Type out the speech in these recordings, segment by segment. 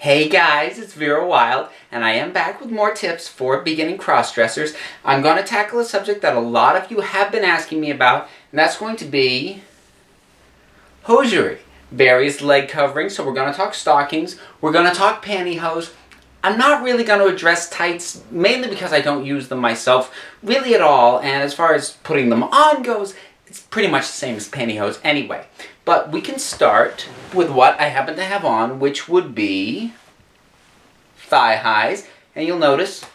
Hey guys, it's Vera Wild, and I am back with more tips for beginning cross-dressers. I'm going to tackle a subject that a lot of you have been asking me about, and that's going to be hosiery. Various leg coverings, so we're going to talk stockings, we're going to talk pantyhose. I'm not really going to address tights, mainly because I don't use them myself really at all, and as far as putting them on goes, it's pretty much the same as pantyhose anyway. But we can start with what I happen to have on, which would be thigh highs, and you'll notice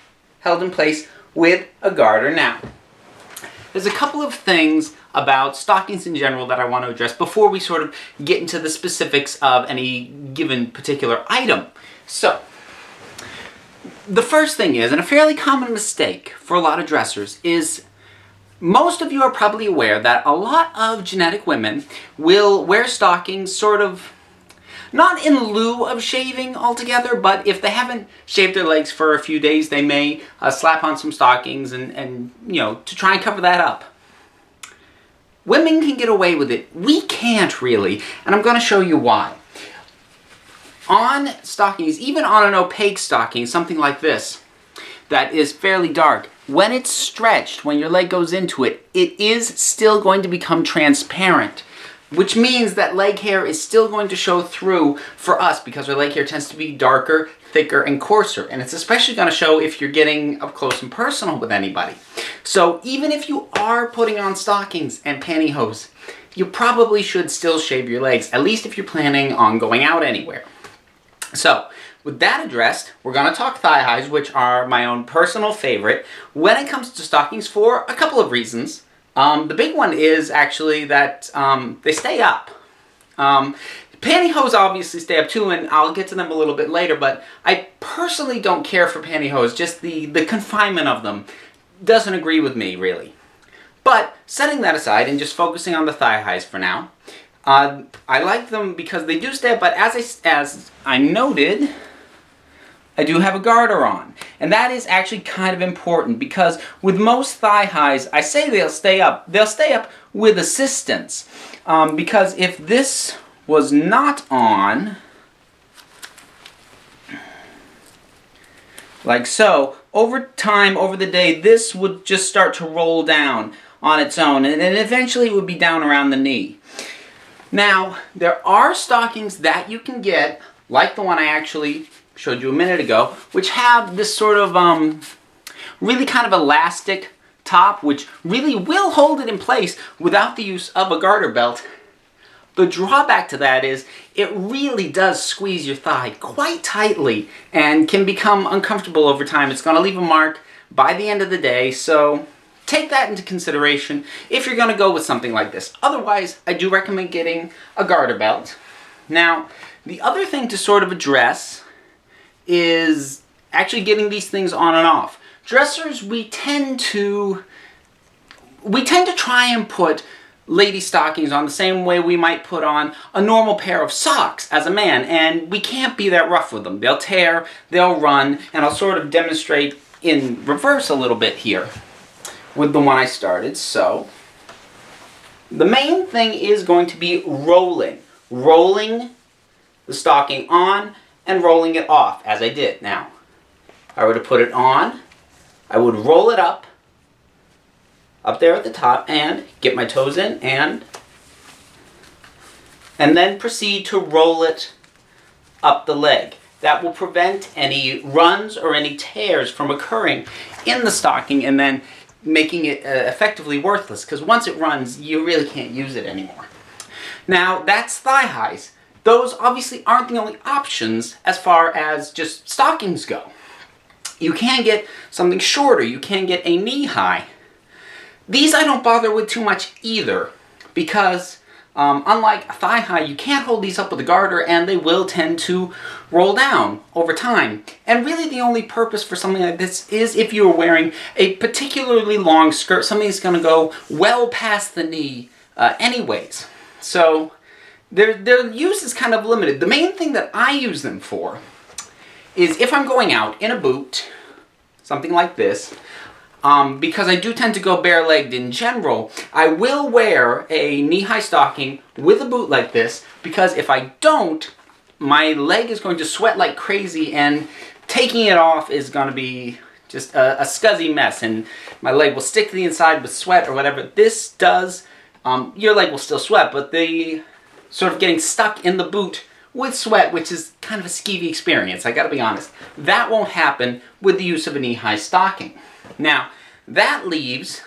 held in place with a garter. Now, there's a couple of things about stockings in general that I want to address before we sort of get into the specifics of any given particular item. So, the first thing is, and a fairly common mistake for a lot of dressers, is most of you are probably aware that a lot of genetic women will wear stockings sort of not in lieu of shaving altogether, but if they haven't shaved their legs for a few days, they may slap on some stockings and to try and cover that up. Women can get away with it. We can't really, and I'm going to show you why. On stockings, even on an opaque stocking, something like this, that is fairly dark, when it's stretched, when your leg goes into it, it is still going to become transparent, which means that leg hair is still going to show through for us because our leg hair tends to be darker, thicker, and coarser, and it's especially going to show if you're getting up close and personal with anybody. So even if you are putting on stockings and pantyhose, you probably should still shave your legs, at least if you're planning on going out anywhere. So, with that addressed, we're going to talk thigh highs, which are my own personal favorite when it comes to stockings for a couple of reasons. The big one is actually that they stay up. Pantyhose obviously stay up too, and I'll get to them a little bit later, but I personally don't care for pantyhose. Just the confinement of them doesn't agree with me, really. But setting that aside and just focusing on the thigh highs for now, I like them because they do stay up, but as I noted, I do have a garter on. And that is actually kind of important because with most thigh highs, I say they'll stay up. They'll stay up with assistance. Because if this was not on, like so, over time, over the day, this would just start to roll down on its own. And then eventually it would be down around the knee. Now, there are stockings that you can get, like the one I actually showed you a minute ago, which have this sort of really kind of elastic top, which really will hold it in place without the use of a garter belt. The drawback to that is it really does squeeze your thigh quite tightly and can become uncomfortable over time. It's going to leave a mark by the end of the day, so take that into consideration if you're going to go with something like this. Otherwise, I do recommend getting a garter belt. Now, the other thing to sort of address is actually getting these things on and off. Dressers, we tend to try and put lady stockings on the same way we might put on a normal pair of socks as a man, and we can't be that rough with them. They'll tear, they'll run, and I'll sort of demonstrate in reverse a little bit here with the one I started. So, the main thing is going to be rolling. Rolling the stocking on and rolling it off, as I did. Now, if I were to put it on, I would roll it up there at the top, and get my toes in, and then proceed to roll it up the leg. That will prevent any runs or any tears from occurring in the stocking, and then making it effectively worthless, because once it runs, you really can't use it anymore. Now, that's thigh highs. Those obviously aren't the only options as far as just stockings go. You can get something shorter. You can get a knee high. These I don't bother with too much either, because unlike a thigh high, you can't hold these up with a garter, and they will tend to roll down over time. And really the only purpose for something like this is if you're wearing a particularly long skirt, something that's going to go well past the knee anyways. So their use is kind of limited. The main thing that I use them for is if I'm going out in a boot, something like this, because I do tend to go bare-legged in general, I will wear a knee-high stocking with a boot like this, because if I don't, my leg is going to sweat like crazy, and taking it off is going to be just a scuzzy mess, and my leg will stick to the inside with sweat or whatever. This does, your leg will still sweat, but the sort of getting stuck in the boot with sweat, which is kind of a skeevy experience, I gotta be honest, that won't happen with the use of a knee-high stocking. Now, that leaves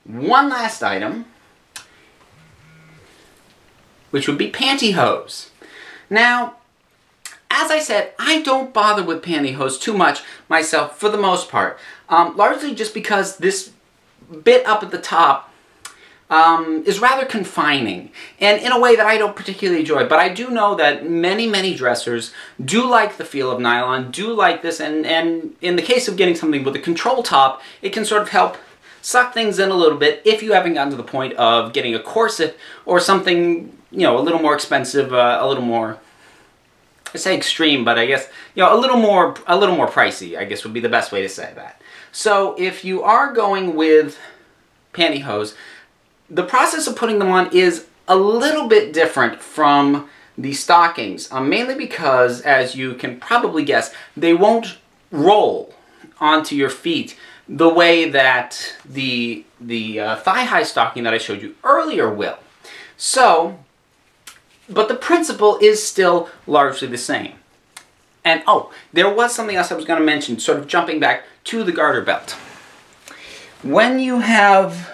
one last item, which would be pantyhose. Now, as I said, I don't bother with pantyhose too much myself for the most part, largely just because this bit up at the top is rather confining, and in a way that I don't particularly enjoy. But I do know that many dressers do like the feel of nylon, do like this, and in the case of getting something with a control top, it can sort of help suck things in a little bit if you haven't gotten to the point of getting a corset or something, you know, a little more expensive, a little more, I say extreme, but I guess, you know, a little more pricey, I guess would be the best way to say that. So if you are going with pantyhose, the process of putting them on is a little bit different from the stockings, mainly because, as you can probably guess, they won't roll onto your feet the way that the thigh-high stocking that I showed you earlier will. So, but the principle is still largely the same. And oh, there was something else I was going to mention, sort of jumping back to the garter belt. When you have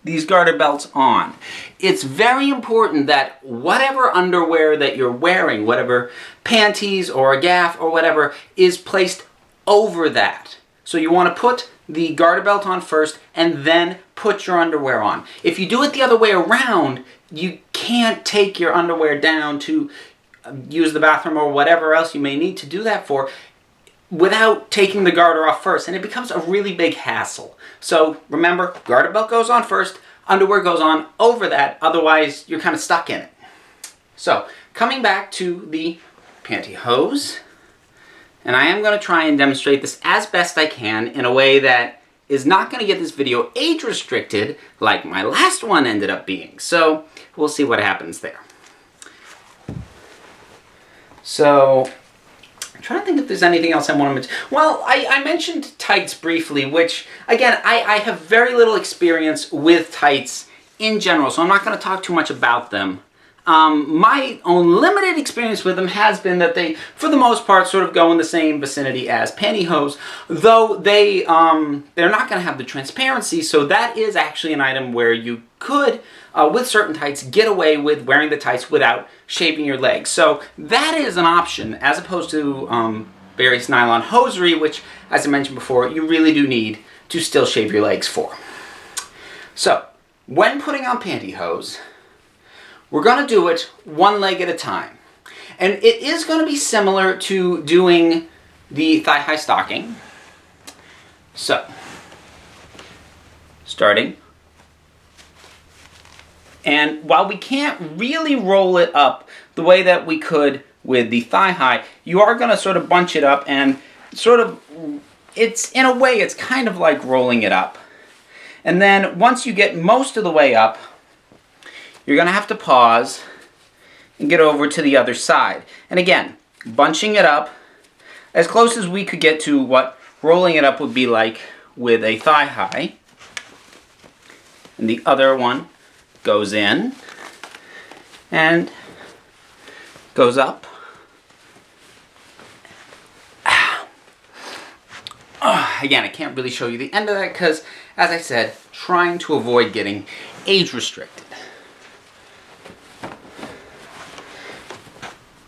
these garter belts on, it's very important that whatever underwear that you're wearing, whatever panties or a gaff or whatever, is placed over that. So you want to put the garter belt on first and then put your underwear on. If you do it the other way around, you can't take your underwear down to use the bathroom or whatever else you may need to do that for without taking the garter off first, and it becomes a really big hassle. So remember, garter belt goes on first, underwear goes on over that, otherwise you're kind of stuck in it. So, coming back to the pantyhose, and I am going to try and demonstrate this as best I can in a way that is not going to get this video age restricted like my last one ended up being. So, we'll see what happens there. So, I'm trying to think if there's anything else I want to mention. Well, I mentioned tights briefly, which, again, I have very little experience with tights in general, so I'm not going to talk too much about them. My own limited experience with them has been that they, for the most part, sort of go in the same vicinity as pantyhose, though they're not going to have the transparency, so that is actually an item where you could, with certain tights, get away with wearing the tights without shaving your legs. So that is an option, as opposed to various nylon hosiery, which, as I mentioned before, you really do need to still shave your legs for. So, when putting on pantyhose, we're going to do it one leg at a time. And it is going to be similar to doing the thigh-high stocking. So, starting. And while we can't really roll it up the way that we could with the thigh-high, you are going to sort of bunch it up and sort of, it's, in a way, it's kind of like rolling it up. And then once you get most of the way up, you're going to have to pause and get over to the other side. And again, bunching it up as close as we could get to what rolling it up would be like with a thigh-high. And the other one goes in and goes up. Again, I can't really show you the end of that because, as I said, trying to avoid getting age restricted.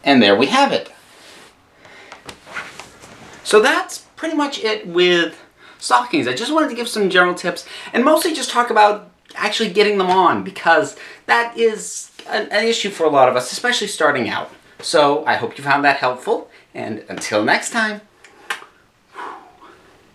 And there we have it. So that's pretty much it with stockings. I just wanted to give some general tips and mostly just talk about actually getting them on, because that is an issue for a lot of us, especially starting out. So I hope you found that helpful, and until next time.